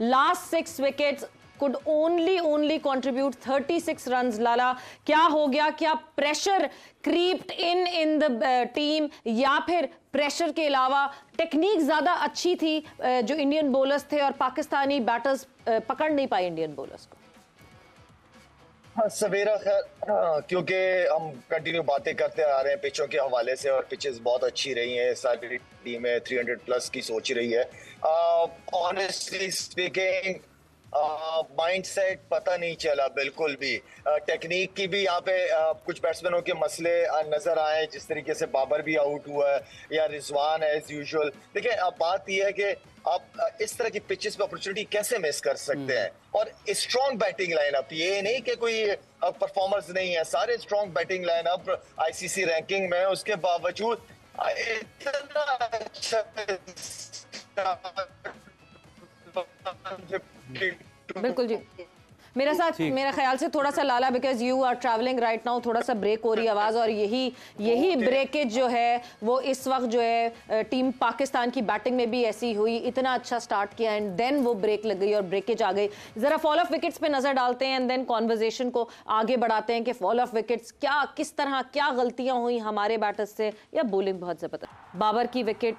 Last 6 wickets could only contribute 36 runs. लाला, क्या हो गया? क्या pressure creeped in the team या फिर प्रेशर के अलावा टेक्निक ज्यादा अच्छी थी जो इंडियन बॉलर्स थे और पाकिस्तानी बैटर्स पकड़ नहीं पाए इंडियन बॉलर्स को? सवेरा खैर, क्योंकि हम कंटिन्यू बातें करते आ रहे हैं पिचों के हवाले से और पिचेस बहुत अच्छी रही हैं, सारी टीमें 300 प्लस की सोच रही है। ऑनेस्टली स्पीकिंग माइंडसेट पता नहीं चला बिल्कुल भी। टेक्निक की भी यहाँ पे कुछ बैट्समैनों के मसले नजर आए, जिस तरीके से बाबर भी आउट हुआ है या रिजवान एज यूजुअल। देखिए, अब बात यह है कि आप इस तरह की पिचेस पे अपॉर्चुनिटी कैसे मिस कर सकते हैं। और स्ट्रॉन्ग बैटिंग लाइनअप, ये नहीं कि कोई परफॉर्मर्स नहीं है, सारे strong batting lineup ICC ranking में, उसके बावजूद इतना अच्छा बिल्कुल जी, मेरा ख्याल से थोड़ा सा लाला, because you are travelling right now, थोड़ा सा ब्रेक हो रही है आवाज, और यही ब्रेकेज जो है वो इस वक्त जो है टीम पाकिस्तान की बैटिंग में भी ऐसी हुई। इतना अच्छा स्टार्ट किया एंड देन वो ब्रेक लग गई और ब्रेकेज आ गई। जरा फॉल ऑफ विकेट्स पे नजर डालते हैं एंड देन कॉन्वर्जेशन को आगे बढ़ाते हैं कि फॉल ऑफ विकेट्स किस तरह क्या गलतियां हुई हमारे बैटर्स से, या बॉलिंग बहुत जबरदस्त। बाबर की विकेट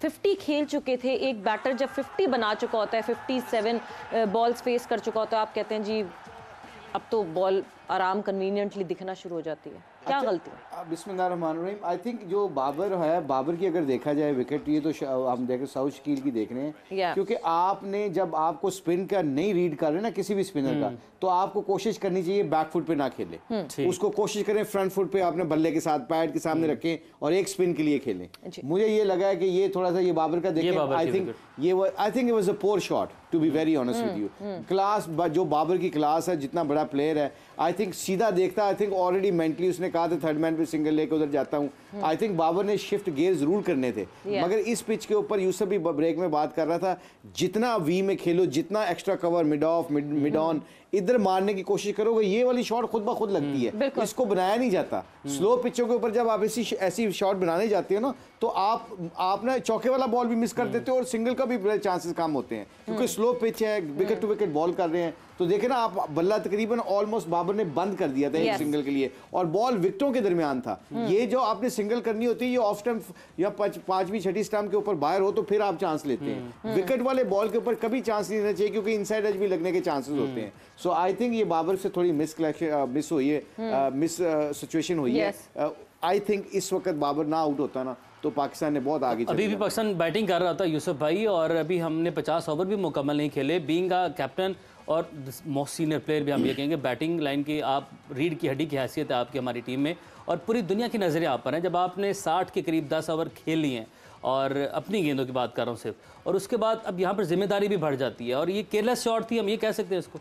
50 खेल चुके थे। एक बैटर जब 50 बना चुका होता है, 57 बॉल्स फेस कर चुका होता है, आप कहते हैं जी अब तो बॉल आराम कन्वीनियंटली दिखना शुरू हो जाती है। क्या गलती है? बिस्मिल्लाहिर्रहमानिर्रहीम। आई थिंक जो बाबर है, बाबर की अगर देखा जाए विकेट, ये तो हम देखें साउथ शकील की देख रहे हैं, क्योंकि आपने जब आपको स्पिन का नहीं रीड कर रहे ना किसी भी स्पिनर का, तो आपको कोशिश करनी चाहिए बैक फुट पे ना खेले, उसको कोशिश करें फ्रंट फुट पे आपने बल्ले के साथ पैड के सामने रखें और एक स्पिन के लिए खेलें। मुझे ये लगा है कि ये थोड़ा सा ये बाबर का देखें, I think it was a poor shot to be very honest with you. Class जो बाबर की क्लास है, जितना बड़ा प्लेयर है, आई थिंक सीधा देखता, आई थिंक ऑलरेडी मेंटली उसने कहा था थर्ड मैन पे सिंगल लेके उधर जाता हूं। आई थिंक बाबर ने शिफ्ट गियर जरूर करने थे, मगर इस पिच के ऊपर यूसुफ भी ब्रेक में बात कर रहा था, जितना वी में खेलो, जितना extra cover mid of mid on इधर मारने की कोशिश करोगे, ये वाली शॉट खुद ब खुद लगती है, इसको बनाया नहीं जाता। स्लो पिचों के ऊपर जब आप ऐसी शॉट बनाने जाते हो ना, तो आप ना चौके वाला बॉल भी मिस कर देते हो और सिंगल का भी बड़े चांसेस कम होते हैं, क्योंकि स्लो पिच है, विकेट टू विकेट बॉल कर रहे हैं। तो देखे ना आप, बल्ला तकरीबन ऑलमोस्ट बाबर ने बंद कर दिया था एक सिंगल के लिए, और बॉल विकेटों के दरमियान था। ये जो आपने सिंगल करनी होती है, ये ऑफ स्टंप या पांचवी छठी स्टंप के ऊपर बाहर हो तो फिर आप चांस लेते हैं। विकेट वाले बॉल के ऊपर कभी चांस नहीं लेना चाहिए, क्योंकि इनसाइड एज भी लगने के चांसेस होते हैं। सो आई थिंक ये बाबर से थोड़ी मिस हुई है, मिस सिचुएशन हुई है। आई थिंक इस वक्त बाबर ना आउट होता ना तो पाकिस्तान ने बहुत आगे अभी भी पाकिस्तान बैटिंग कर रहा था यूसुफ भाई, और अभी हमने 50 ओवर भी मुकम्मल नहीं खेले। बीइंग अ कैप्टन और मोस्ट सीनियर प्लेयर भी हम ये कहेंगे, बैटिंग लाइन की आप रीढ़ की हड्डी की हैसियत है आपकी हमारी टीम में, और पूरी दुनिया की नज़रें आप पर हैं। जब आपने 60 के करीब 10 ओवर खेल लिए हैं, और अपनी गेंदों की बात कर रहा हूँ सिर्फ, और उसके बाद अब यहाँ पर जिम्मेदारी भी बढ़ जाती है, और ये केयरलेस शॉट थी, हम ये कह सकते हैं इसको।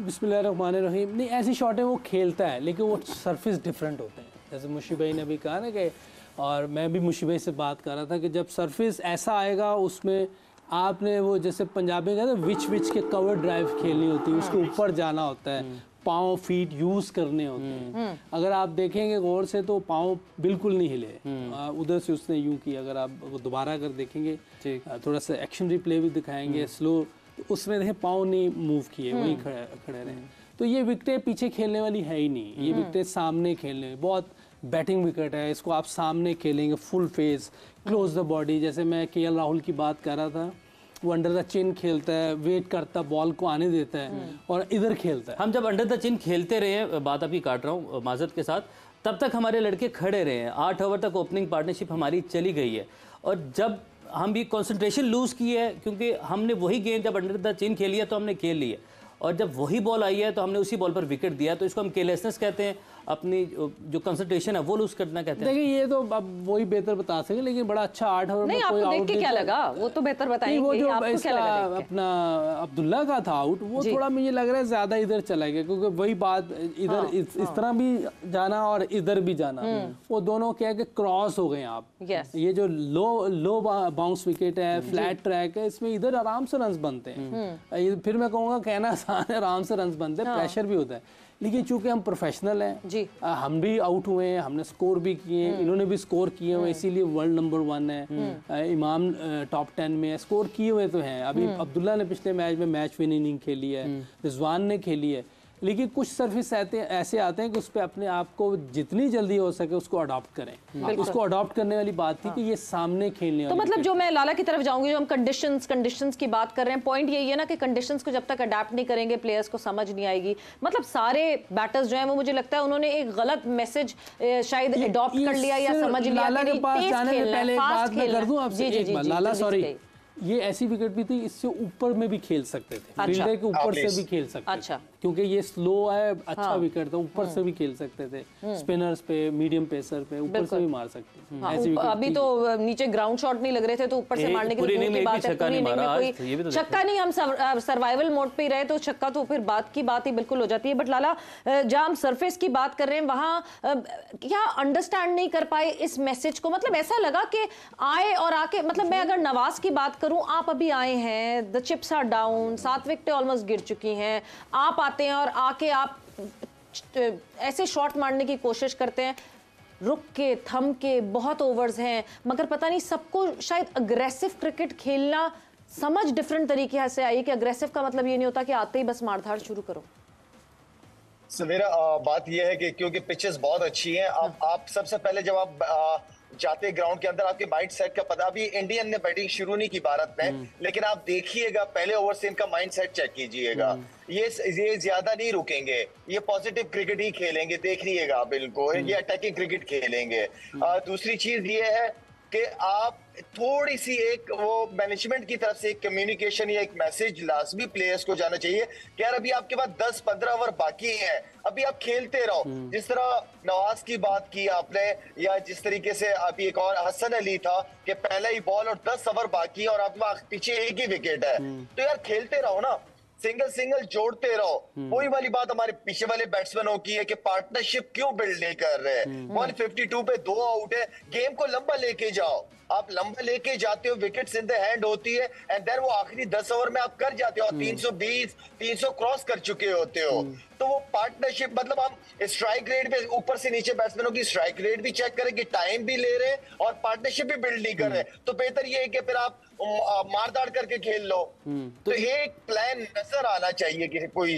बिस्मिल्लाहिर्रहमानिर्रहीम। नहीं, ऐसी शॉटें वो खेलता है, लेकिन वो सरफेस डिफरेंट होते हैं। जैसे मुशी भाई ने अभी कहा ना कि, और मैं भी मुशी भाई से बात कर रहा था कि जब सरफेस ऐसा आएगा, उसमें आपने वो जैसे पंजाबी कहते हैं विच के कवर ड्राइव खेलनी होती है, उसके ऊपर जाना होता है, पाँव फीट यूज़ करने होते हैं। अगर आप देखेंगे गौर से तो पाँव बिल्कुल नहीं हिले, उधर से उसने यूँ किया। अगर आप दोबारा अगर देखेंगे, थोड़ा सा एक्शन रिप्ले भी दिखाएंगे स्लो, तो उसमें देखें पाँव नहीं मूव किए, वहीं खड़े रहे। तो ये विकेटें पीछे खेलने वाली है ही नहीं, ये विकेटें सामने खेलने, बहुत बैटिंग विकेट है, इसको आप सामने खेलेंगे full face, close the body. जैसे मैं केएल राहुल की बात कर रहा था, वो अंडर द चिन खेलता है, वेट करता, बॉल को आने देता है और इधर खेलता है। हम जब अंडर द चिन खेलते रहे हैं, बात अभी काट रहा हूँ माजरत के साथ, तब तक हमारे लड़के खड़े रहे हैं। 8 ओवर तक ओपनिंग पार्टनरशिप हमारी चली गई है, और जब हम भी कंसंट्रेशन लूज़ की है, क्योंकि हमने वही गेंद जब अंडर द चिन खेली है तो हमने खेल ली है, और जब वही बॉल आई है तो हमने उसी बॉल पर विकेट दिया। तो इसको हम केयरलेसनेस कहते हैं, अपनी जो कंसंट्रेशन है वो लूज करना कहते हैं। देखिए, ये तो अब वही बेहतर बता सके, लेकिन बड़ा अच्छा 8 ओवर में कोई आउट क्या लगा, वो तो बेहतर बताएंगे। वो जो आपको क्या लगा अपना अब्दुल्ला का था आउट, वो थोड़ा मुझे लग रहा है ज्यादा इधर चला गया, क्योंकि वही बात इधर इस तरह भी जाना और इधर भी जाना, वो दोनों क्या है कि क्रॉस हो गए आप। ये जो लो बाउंस विकेट है, फ्लैट ट्रैक है, इसमें इधर आराम से रन बनते हैं। फिर मैं कहूँगा कहना आसान है, आराम से रन बनते हैं, प्रेशर भी होता है। लेकिन चूंकि हम प्रोफेशनल हैं जी, हम भी आउट हुए हैं, हमने स्कोर भी किए हैं, इन्होंने भी स्कोर किए हुए, इसीलिए वर्ल्ड नंबर 1 है, इमाम टॉप 10 में है, स्कोर किए हुए तो हैं। अभी अब्दुल्ला ने पिछले मैच में मैच विनिंग इनिंग खेली है, रिजवान ने खेली है, लेकिन कुछ सर्विस ऐसे आते हैं कि उस पर अपने आप को जितनी जल्दी हो सके उसको अडॉप्ट करें। उसको अडॉप्ट करने वाली बात थी कि ये सामने खेलने तो मतलब जो मैं लाला की तरफ जाऊंगी, जो हम कंडीशंस की बात कर रहे हैं, पॉइंट यही है ना कि कंडीशंस को जब तक अडैप्ट नहीं करेंगे प्लेयर्स को समझ नहीं आएगी। मतलब सारे बैटर्स जो हैं वो मुझे लगता है उन्होंने एक गलत मैसेज शायद अडॉप्ट कर लिया या समझ लिया। लाला के पास जाने से पहले एक बात मैं कर दूं आपसे, जी, लाला सॉरी, ये ऐसी विकेट भी थी, इससे ऊपर में भी खेल सकते थे, फील्डर के ऊपर से भी खेल सकते थे, क्योंकि ये स्लो है, अच्छा विकेट था, ऊपर से भी खेल सकते थे, स्पिनर्स पे, मीडियम पेसर पे ऊपर से भी मार सकते थे। अभी तो नीचे ग्राउंड शॉट नहीं लग रहे थे तो ऊपर से मारने की बात है, कोई छक्का नहीं, हम सर्वाइवल मोड पे ही रहे तो छक्का तो फिर बात की बात ही बिल्कुल हो जाती है। बट लाला, जहाँ हम सरफेस की बात कर रहे हैं वहाँ क्या अंडरस्टैंड नहीं कर पाए इस मैसेज को? मतलब ऐसा लगा कि आए और आके, मतलब मैं अगर नवाज की बात करूं, आप अभी आए हैं, द चिप्स आर डाउन, 7 विकेटें ऑलमोस्ट गिर चुकी हैं, आप आते हैं और आके आप ऐसे शॉट मारने की कोशिश करते हैं, रुक के, थम के, बहुत ओवर्स हैं, मगर पता नहीं सबको शायद अग्रेसिव क्रिकेट खेलना समझ डिफरेंट तरीके से आई कि अग्रेसिव का मतलब ये नहीं होता कि आते ही बस मारधाड़ शुरू करो। मेरा बात यह है कि क्योंकि पिचेस बहुत अच्छी हैं, आप सबसे पहले जब आप जाते ग्राउंड के अंदर आपके माइंड सेट का पता, अभी इंडियन ने बैटिंग शुरू नहीं की भारत ने, लेकिन आप देखिएगा पहले ओवर से इनका माइंड सेट चेक कीजिएगा, ये ज्यादा नहीं रुकेंगे, ये पॉजिटिव क्रिकेट ही खेलेंगे, देखिएगा बिल्कुल ये अटैकिंग क्रिकेट खेलेंगे। दूसरी चीज ये है कि आप थोड़ी सी एक वो मैनेजमेंट की तरफ से एक कम्युनिकेशन या एक मैसेज लाजमी प्लेयर्स को जाना चाहिए कि यार अभी आपके पास 10-15 ओवर बाकी हैं, अभी आप खेलते रहो। जिस तरह नवाज की बात की आपने, या जिस तरीके से अभी एक और हसन अली था कि पहला ही बॉल और 10 ओवर बाकी है और आपके पीछे एक ही विकेट है, तो यार खेलते रहो ना, सिंगल जोड़ते रहो। वही वाली बात हमारे पीछे वाले बैट्समैनों की है कि पार्टनरशिप क्यों बिल्ड नहीं कर रहे हैं। 152 पे 2 आउट है, गेम को लंबा लेके जाओ, आप लंबा लेके जाते हो, विकेट्स इन द हैंड होती है, एंड देन वो आखिरी 10 ओवर में आप कर जाते हो, 320 300 क्रॉस कर चुके होते हो। तो वो पार्टनरशिप, मतलब हम स्ट्राइक रेट पे ऊपर से नीचे बैट्समैनों की स्ट्राइक रेट भी चेक करें कि टाइम भी ले रहे हैं और पार्टनरशिप भी बिल्ड नहीं कर रहे, तो बेहतर ये है कि फिर आप मारदाड़ करके खेल लो। तो एक प्लान नजर आना चाहिए कि कोई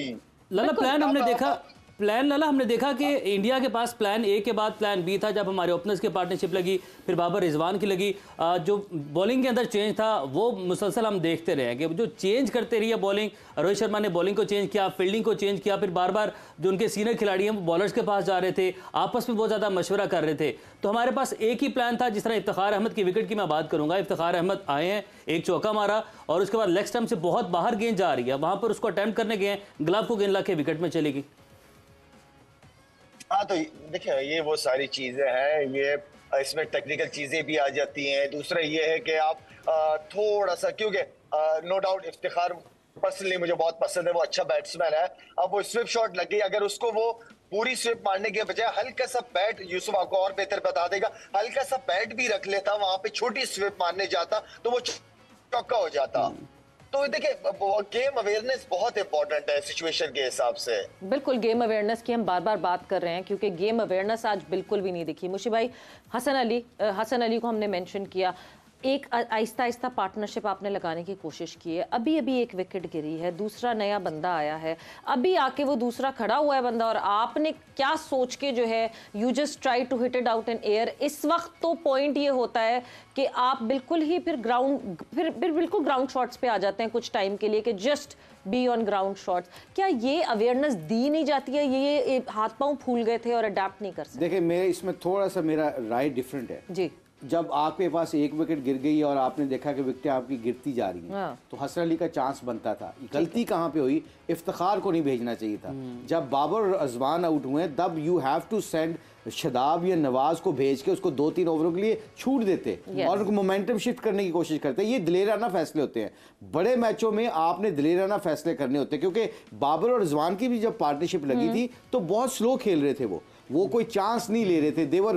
लाला प्लान हमने देखा, लाला हमने देखा कि इंडिया के पास प्लान ए के बाद प्लान बी था। जब हमारे ओपनर्स की पार्टनरशिप लगी, फिर बाबर रिजवान की लगी, जो बॉलिंग के अंदर चेंज था वो मुसलसल हम देखते रहे कि जो चेंज करते रही है बॉलिंग, रोहित शर्मा ने बॉलिंग को चेंज किया, फील्डिंग को चेंज किया, फिर बार बार जो उनके सीनियर खिलाड़ी हैं वो बॉलर्स के पास जा रहे थे, आपस में बहुत ज़्यादा मशवरा कर रहे थे। तो हमारे पास एक ही प्लान था। जिस तरह इफ्तिखार अहमद की विकेट की मैं बात करूंगा, इफ्तिखार अहमद आए हैं, एक चौका मारा और उसके बाद लेग स्टंप से बहुत बाहर गेंद जा रही है, वहां पर उसको अटेम्प्ट करने गए, ग्लव को गेंद ला के विकेट में चली गई। हाँ, तो देखिए ये वो सारी चीजें हैं, ये इसमें टेक्निकल चीजें भी आ जाती हैं। दूसरा ये है कि आप थोड़ा सा, क्योंकि नो डाउट इफ्तिखार पर्सनली मुझे बहुत पसंद है, वो अच्छा बैट्समैन है। अब वो स्विप शॉट लगी, अगर उसको वो पूरी स्विप मारने के बजाय हल्का सा बैट, यूसुफ आपको और बेहतर बता देगा, हल्का सा बैट भी रख लेता, वहां पे छोटी स्विप मारने जाता तो वो चौका हो जाता। तो देखिए गेम अवेयरनेस बहुत इंपॉर्टेंट है सिचुएशन के हिसाब से। बिल्कुल, गेम अवेयरनेस की हम बार बार बात कर रहे हैं क्योंकि गेम अवेयरनेस आज बिल्कुल भी नहीं दिखी। मुशी भाई, हसन अली को हमने मेंशन किया, एक आहिस्ता आहिस्ता पार्टनरशिप आपने लगाने की कोशिश की है, अभी अभी एक विकेट गिरी है, दूसरा नया बंदा आया है, अभी आके वो दूसरा खड़ा हुआ है बंदा, और आपने क्या सोच के जो है you just try to hit it out in air. इस वक्त तो पॉइंट ये होता है कि आप बिल्कुल ही फिर बिल्कुल ग्राउंड शॉट्स पे आ जाते हैं कुछ टाइम के लिए कि just be on ground shots. क्या ये अवेयरनेस दी नहीं जाती है? ये हाथ पांव फूल गए थे और अडेप्ट नहीं कर सकते? देखिए मेरे इसमें थोड़ा सा मेरा राय डिफरेंट है जी। जब आपके पास एक विकेट गिर गई और आपने देखा कि विकेटें आपकी गिरती जा रही हैं, तो हसन अली का चांस बनता था। गलती कहाँ पे हुई? इफ्तिखार को नहीं भेजना चाहिए था। जब बाबर और अजवान आउट हुए तब you have to send Shadab या नवाज को भेज के उसको 2-3 ओवरों के लिए छूट देते और उनको मोमेंटम शिफ्ट करने की कोशिश करते। ये दिलेराना फैसले होते हैं। बड़े मैचों में आपने दिलेराना फैसले करने होते हैं, क्योंकि बाबर और रिजवान की भी जब पार्टनरशिप लगी थी तो बहुत स्लो खेल रहे थे वो, वो कोई चांस नहीं ले रहे थे, दे वर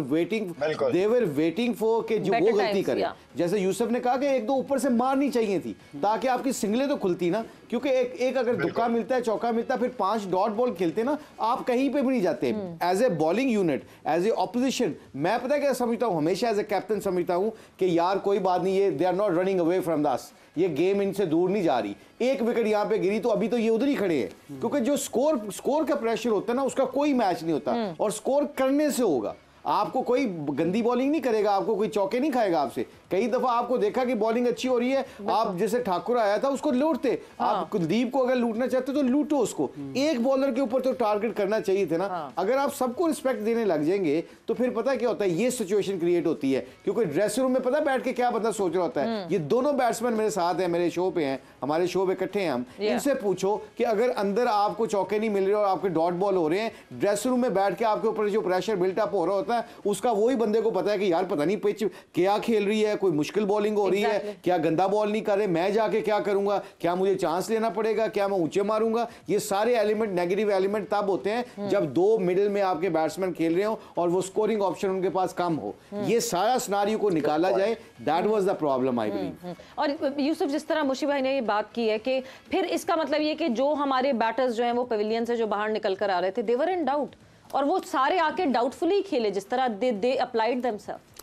वेटिंग फॉर कि जो वो गलती करे। जैसे यूसुफ ने कहा कि एक दो ऊपर से मारनी चाहिए थी ताकि आपकी सिंगलें तो खुलती ना, क्योंकि एक अगर दुक्का मिलता है, चौका मिलता है, फिर 5 डॉट बॉल खेलते ना, आप कहीं पे भी नहीं जाते। As a bowling unit, as a opposition, मैं पता है क्या समझता हूं, हमेशा एज ए कैप्टन समझता हूं कि यार कोई बात नहीं, ये they are not running away from this, ये गेम इनसे दूर नहीं जा रही। एक विकेट यहां पे गिरी तो अभी तो ये उधर ही खड़े हैं, क्योंकि जो स्कोर का प्रेशर होता है ना, उसका कोई मैच नहीं होता, और स्कोर करने से होगा। आपको कोई गंदी बॉलिंग नहीं करेगा, आपको कोई चौके नहीं खाएगा आपसे। कई दफा आपको देखा कि बॉलिंग अच्छी हो रही है, आप जैसे ठाकुर आया था उसको लूटते, आप कुलदीप को अगर लूटना चाहते तो लूटो उसको, एक बॉलर के ऊपर तो टारगेट करना चाहिए थे ना। अगर आप सबको रिस्पेक्ट देने लग जाएंगे तो फिर पता क्या होता है, ये सिचुएशन क्रिएट होती है, क्योंकि ड्रेसिंग रूम में पता बैठ के क्या बंदा सोच रहा होता है। ये दोनों बैट्समैन मेरे साथ हैं, मेरे शो पे हैं, हमारे शो पे इकट्ठे हैं हम, इनसे पूछो कि अगर अंदर आपको चौके नहीं मिल रहे और आपके डॉट बॉल हो रहे हैं, ड्रेसिंग रूम में बैठ के आपके ऊपर जो प्रेशर बिल्टअप हो रहा होता है, उसका वही बंदे को पता है कि यार पता नहीं पिच क्या खेल रही है, कोई मुश्किल बॉलिंग हो रही है, क्या गंदा बॉल नहीं कर रहे, मैं जाके क्या करूंगा, क्या मुझे चांस लेना पड़ेगा, क्या मैं ऊंचे मारूंगा। ये सारे एलिमेंट, नेगेटिव एलिमेंट तब होते हैं जब दो मिडिल में आपके बैट्समैन खेल रहे हो और वो स्कोरिंग ऑप्शन उनके पास कम हो। ये सारा सिनेरियो को निकाला जाए, that was the problem I believe. और यूसुफ, जिस तरह मुशी भाई ने ये बात की है कि फिर इसका मतलब ये कि जो हमारे बैटर्स जो हैं वो पेविलियन से जो बाहर निकल कर आ रहे थे, दे वर इन डाउट, और वो सारे आके डाउटफुली खेले जिस तरह दे अप्लाइड देमसेल्फ।